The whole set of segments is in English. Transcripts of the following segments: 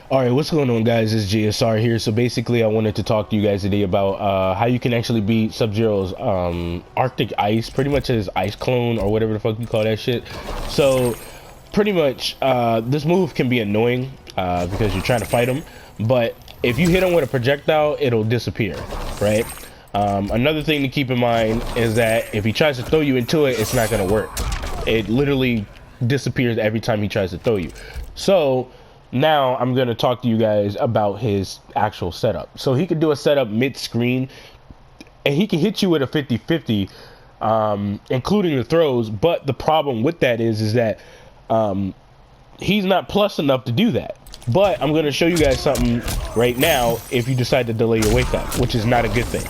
All right, what's going on, guys? It's GSR here. So basically, I wanted to talk to you guys today about how you can actually beat Sub-Zero's Arctic Ice, pretty much his ice clone or whatever the fuck you call that shit. So pretty much, this move can be annoying because you're trying to fight him, but if you hit him with a projectile, it'll disappear, right? Another thing to keep in mind is that if he tries to throw you into it, it's not going to work. It literally disappears every time he tries to throw you. So now I'm going to talk to you guys about his actual setup. So he can do a setup mid-screen, and he can hit you with a 50-50, including the throws. But the problem with that is that he's not plus enough to do that. But I'm going to show you guys something right now if you decide to delay your wake up, which is not a good thing,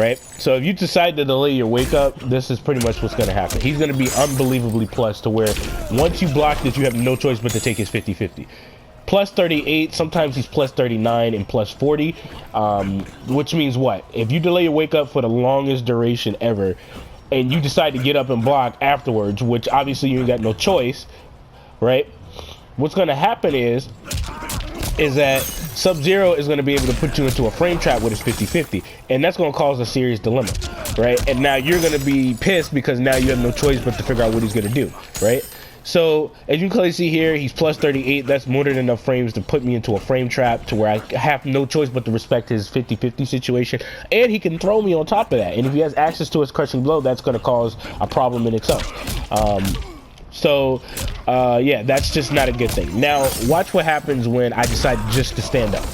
right? So if you decide to delay your wake up, this is pretty much what's going to happen. He's going to be unbelievably plus to where once you block this, you have no choice but to take his 50-50. Plus 38, sometimes he's plus 39 and plus 40, which means what? If you delay your wake up for the longest duration ever, and you decide to get up and block afterwards, which obviously you ain't got no choice, right? What's going to happen is that Sub-Zero is going to be able to put you into a frame trap with his 50-50, and that's going to cause a serious dilemma, right? And now you're going to be pissed because now you have no choice but to figure out what he's going to do, right? So as you can clearly see here, he's plus 38. That's more than enough frames to put me into a frame trap to where I have no choice but to respect his 50-50 situation, and he can throw me on top of that. And if he has access to his crushing blow, that's going to cause a problem in itself. Yeah, that's just not a good thing. Now watch what happens when I decide just to stand up.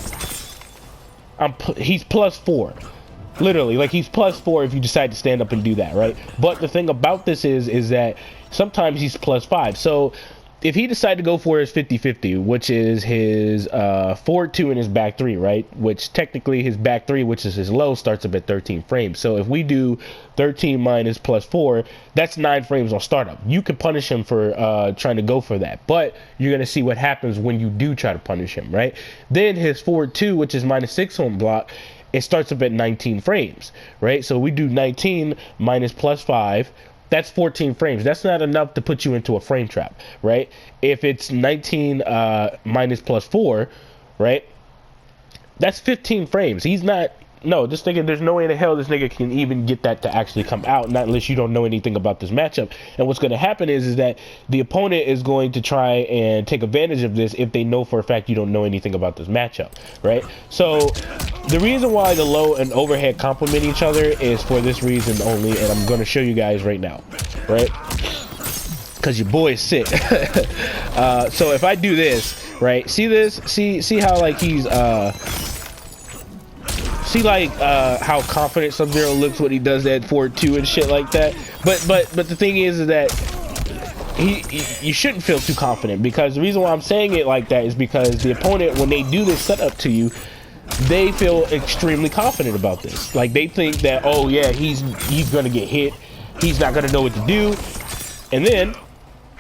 He's plus 4. Literally, like, he's plus 4 if you decide to stand up and do that, right? But the thing about this is that sometimes he's plus 5. So if he decided to go for his 50-50, which is his forward 2 and his back 3, right? Which technically his back 3, which is his low, starts up at 13 frames. So if we do 13 minus plus 4, that's 9 frames on startup. You can punish him for trying to go for that, but you're going to see what happens when you do try to punish him, right? Then his forward 2, which is minus 6 on block, it starts up at 19 frames, right? So we do 19 minus plus 5. That's 14 frames. That's not enough to put you into a frame trap, right? If it's 19 minus plus 4, right? That's 15 frames. He's not... No, just thinking there's no way in the hell this nigga can even get that to actually come out, not unless you don't know anything about this matchup. And what's going to happen is that the opponent is going to try and take advantage of this if they know for a fact you don't know anything about this matchup, right? So the reason why the low and overhead complement each other is for this reason only, and I'm going to show you guys right now, right? Because your boy is sick. So if I do this, right? See this? See how, like, he's... See, like, how confident Sub-Zero looks when he does that forward 2 and shit like that. But the thing is that you shouldn't feel too confident, because the reason why I'm saying it like that is because the opponent, when they do this setup to you, they feel extremely confident about this. Like, they think that, oh yeah, he's gonna get hit, he's not gonna know what to do, and then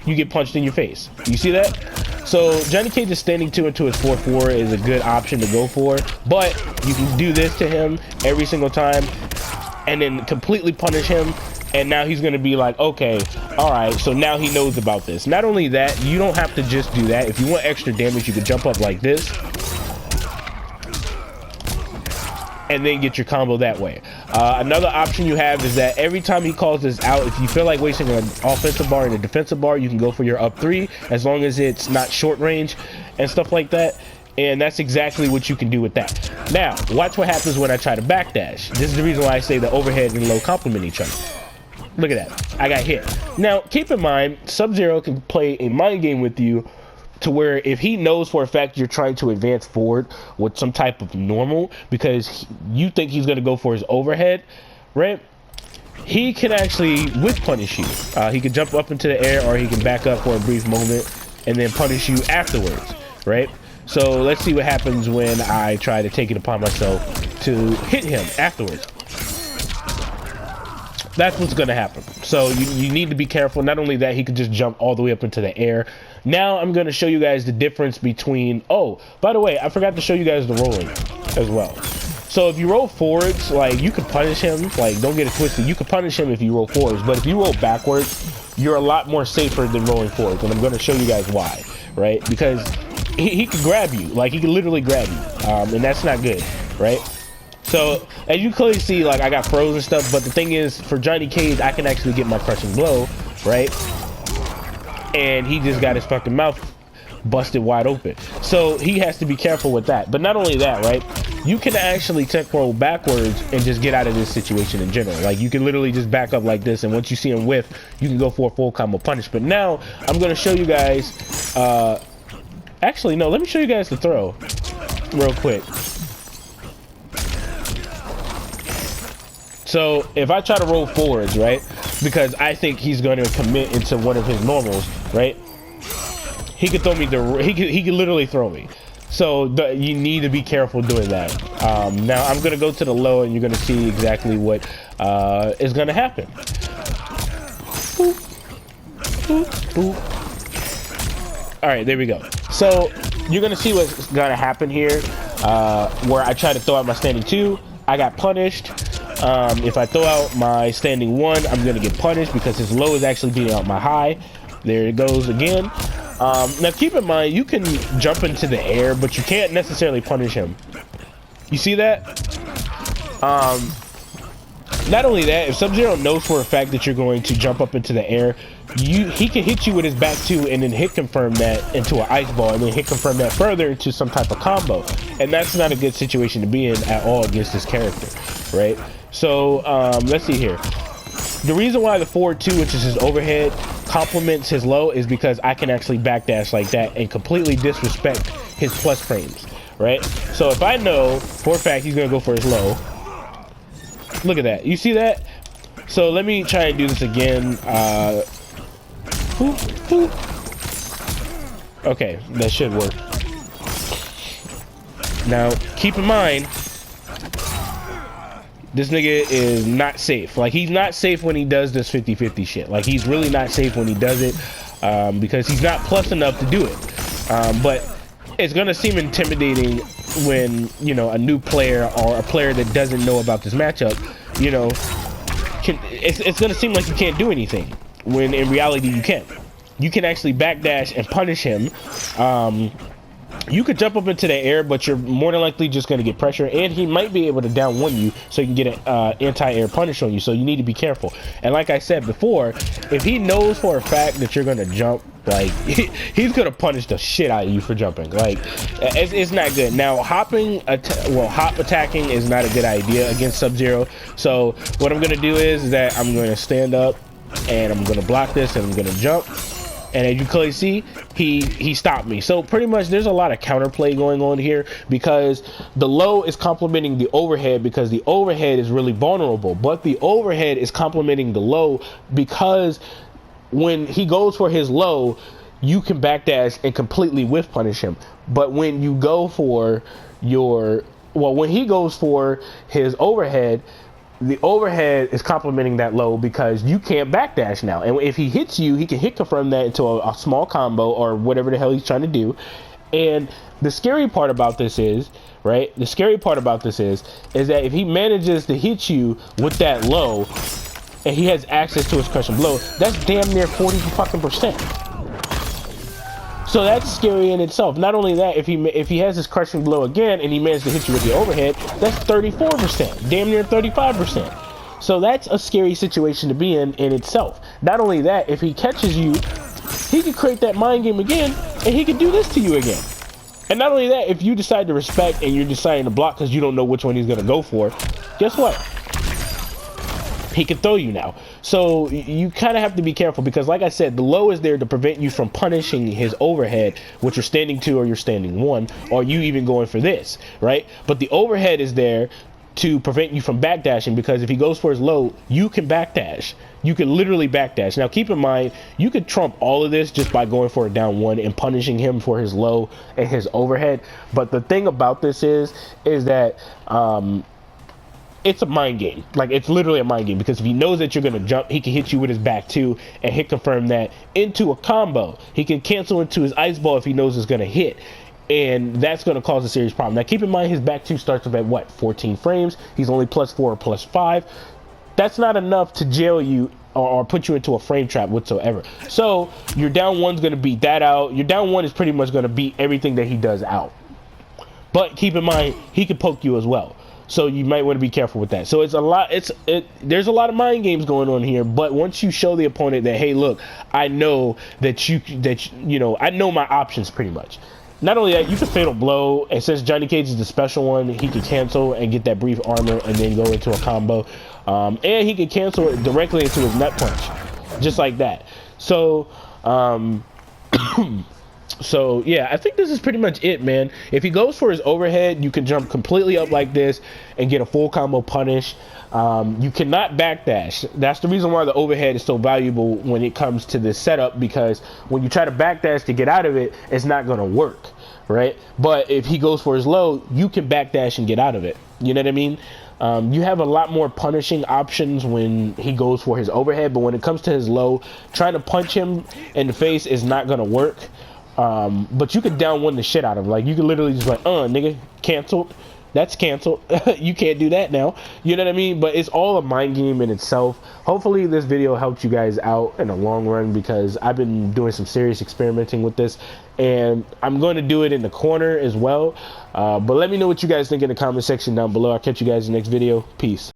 you get punched in your face. You see that? So Johnny Cage is standing 2 into his 4-4 is a good option to go for, but you can do this to him every single time and then completely punish him, and now he's going to be like, okay, all right, so now he knows about this. Not only that, you don't have to just do that. If you want extra damage, you can jump up like this and then get your combo that way. Another option you have is that every time he calls this out, if you feel like wasting an offensive bar and a defensive bar, you can go for your up 3, as long as it's not short range and stuff like that. And that's exactly what you can do with that. Now, watch what happens when I try to backdash. This is the reason why I say the overhead and low complement each other. Look at that. I got hit. Now, keep in mind, Sub-Zero can play a mind game with you to where if he knows for a fact you're trying to advance forward with some type of normal because you think he's going to go for his overhead, right? He can actually whiff punish you. He can jump up into the air, or he can back up for a brief moment and then punish you afterwards, right? So let's see what happens when I try to take it upon myself to hit him afterwards. That's what's going to happen. So you need to be careful. Not only that, he could just jump all the way up into the air. Now I'm going to show you guys the difference between... Oh, by the way, I forgot to show you guys the rolling as well. So if you roll forwards, like, you can punish him. Like, don't get it twisted. You can punish him if you roll forwards. But if you roll backwards, you're a lot more safer than rolling forwards. And I'm going to show you guys why, right? Because he can grab you. Like, he can literally grab you. And that's not good, right? So, as you clearly see, like, I got froze and stuff, but the thing is, for Johnny Cage, I can actually get my crushing blow, right? And he just got his fucking mouth busted wide open. So, he has to be careful with that. But not only that, right? You can actually tech roll backwards and just get out of this situation in general. Like, you can literally just back up like this, and once you see him whiff, you can go for a full combo punish. But now, I'm going to show you guys, actually, no, let me show you guys the throw real quick. So if I try to roll forwards, right, because I think he's going to commit into one of his normals, right, he could throw me he could literally throw me. So you need to be careful doing that. Now I'm going to go to the low, and you're going to see exactly what is going to happen. Boop, boop, boop. All right, there we go. So you're going to see what's going to happen here, where I try to throw out my standing 2. I got punished. If I throw out my standing 1, I'm going to get punished because his low is actually beating out my high. There it goes again. Now keep in mind, you can jump into the air, but you can't necessarily punish him. You see that? Not only that, if Sub-Zero knows for a fact that you're going to jump up into the air, he can hit you with his back 2 and then hit confirm that into an ice ball, and then hit confirm that further into some type of combo. And that's not a good situation to be in at all against this character, right? So let's see here. The reason why the forward 2, which is his overhead, complements his low is because I can actually backdash like that and completely disrespect his plus frames, right? So if I know for a fact he's gonna go for his low, look at that. You see that? So let me try and do this again. Okay, that should work. Now keep in mind, this nigga is not safe. Like, he's not safe when he does this 50-50 shit. Like, he's really not safe when he does it, because he's not plus enough to do it. But it's gonna seem intimidating when, you know, a new player or a player that doesn't know about this matchup, you know, it's gonna seem like you can't do anything, when in reality you can. You can actually backdash and punish him. You could jump up into the air, but you're more than likely just going to get pressure, and he might be able to down 1 you, so you can get an anti-air punish on you. So you need to be careful. And like I said before, if he knows for a fact that you're going to jump, like, he's going to punish the shit out of you for jumping. Like, it's not good. Now, hop attacking is not a good idea against Sub-Zero. So what I'm going to do is that I'm going to stand up, and I'm going to block this, and I'm going to jump. And as you clearly see, he stopped me. So pretty much there's a lot of counterplay going on here, because the low is complementing the overhead, because the overhead is really vulnerable, but the overhead is complementing the low, because when he goes for his low, you can backdash and completely whiff punish him. But when you go for when he goes for his overhead, the overhead is complementing that low, because you can't backdash now. And if he hits you, he can hit confirm that into a small combo or whatever the hell he's trying to do. And the scary part about this is, right? The scary part about this is that if he manages to hit you with that low and he has access to his crushing blow, that's damn near 40%. So that's scary in itself. Not only that, if he has his crushing blow again and he manages to hit you with the overhead, that's 34%, damn near 35%. So that's a scary situation to be in itself. Not only that, if he catches you, he can create that mind game again, and he can do this to you again. And not only that, if you decide to respect and you're deciding to block because you don't know which one he's going to go for, guess what? He can throw you now. So you kind of have to be careful, because like I said, the low is there to prevent you from punishing his overhead, which you're standing 2 or you're standing 1, or you even going for this, right? But the overhead is there to prevent you from backdashing, because if he goes for his low, you can backdash. You can literally backdash. Now keep in mind, you could trump all of this just by going for a down 1 and punishing him for his low and his overhead. But the thing about this is that it's a mind game. Like, it's literally a mind game, because if he knows that you're going to jump, he can hit you with his back 2 and hit confirm that into a combo. He can cancel into his ice ball if he knows it's going to hit, and that's going to cause a serious problem. Now keep in mind, his back 2 starts with at what, 14 frames. He's only +4 or +5. That's not enough to jail you or put you into a frame trap whatsoever. So your down one's gonna beat that out. Your down one is pretty much gonna beat everything that he does out. But keep in mind, he can poke you as well. So you might want to be careful with that. So it's a lot. There's a lot of mind games going on here. But once you show the opponent that, hey, look, I know that you know, I know my options pretty much. Not only that, you can fatal blow, and since Johnny Cage is the special one, he can cancel and get that brief armor and then go into a combo. And he can cancel it directly into his nut punch, just like that. So, so yeah, I think this is pretty much it, man. If he goes for his overhead, you can jump completely up like this and get a full combo punish. You cannot backdash. That's the reason why the overhead is so valuable when it comes to this setup, because when you try to backdash to get out of it, it's not going to work, right? But if he goes for his low, you can backdash and get out of it. You know what I mean? You have a lot more punishing options when he goes for his overhead, but when it comes to his low, trying to punch him in the face is not going to work. But you could down one the shit out of him. Like, you could literally just like, nigga, canceled. That's canceled. You can't do that now. You know what I mean? But it's all a mind game in itself. Hopefully this video helped you guys out in the long run, because I've been doing some serious experimenting with this, and I'm going to do it in the corner as well. But let me know what you guys think in the comment section down below. I'll catch you guys in the next video. Peace.